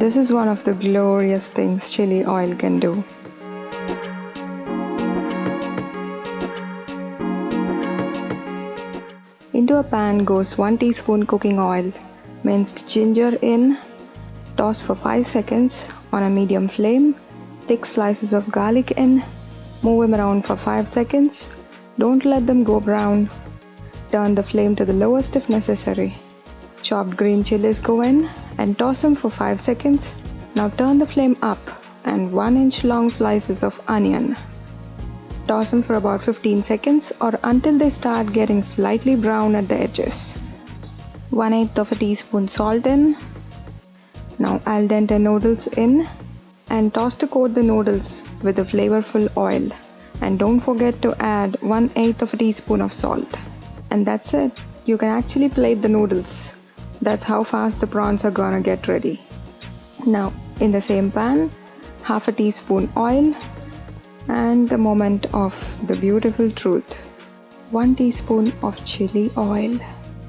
This is one of the glorious things chili oil can do. Into a pan goes 1 teaspoon cooking oil, minced ginger in, toss for 5 seconds on a medium flame, thick slices of garlic in, move them around for 5 seconds, don't let them go brown, turn the flame to the lowest if necessary. Chopped green chilies go in and toss them for 5 seconds. Now turn the flame up and 1-inch long slices of onion. Toss them for about 15 seconds or until they start getting slightly brown at the edges. 1/8 of a teaspoon salt in. Now al dente noodles in and toss to coat the noodles with the flavorful oil. And don't forget to add 1/8 of a teaspoon of salt. And that's it. You can actually plate the noodles. That's how fast the prawns are gonna get ready. Now in the same pan, half a teaspoon oil and the moment of the beautiful truth. 1 teaspoon of chili oil.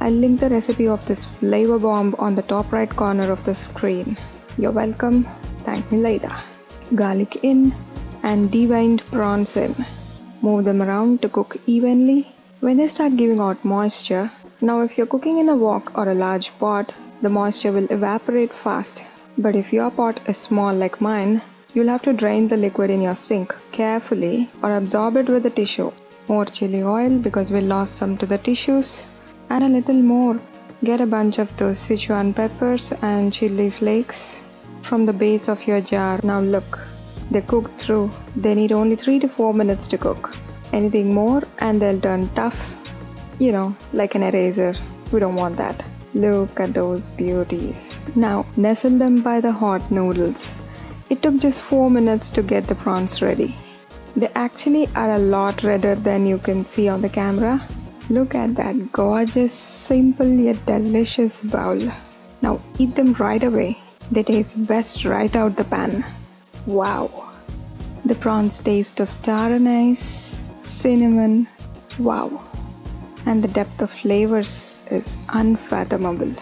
I'll link the recipe of this flavor bomb on the top right corner of the screen. You're welcome. Thank me later. Garlic in and deveined prawns in. Move them around to cook evenly. When they start giving out moisture, now if you're cooking in a wok or a large pot, the moisture will evaporate fast. But if your pot is small like mine, you'll have to drain the liquid in your sink carefully or absorb it with a tissue. More chili oil because we lost some to the tissues. And a little more. Get a bunch of those Sichuan peppers and chili flakes from the base of your jar. Now look, they're cooked through. They need only 3 to 4 minutes to cook. Anything more and they'll turn tough. You know, like an eraser. We don't want that. Look at those beauties. Now nestle them by the hot noodles. It took just 4 minutes to get the prawns ready. They actually are a lot redder than you can see on the camera. Look at that gorgeous, simple yet delicious bowl. Now eat them right away. They taste best right out the pan. Wow! The prawns taste of star anise, cinnamon, wow! And the depth of flavors is unfathomable.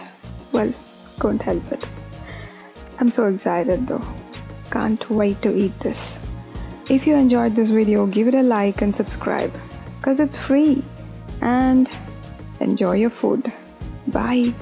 Well, couldn't help it. I'm so excited though. Can't wait to eat this. If you enjoyed this video, give it a like and subscribe, cause it's free. And enjoy your food. Bye.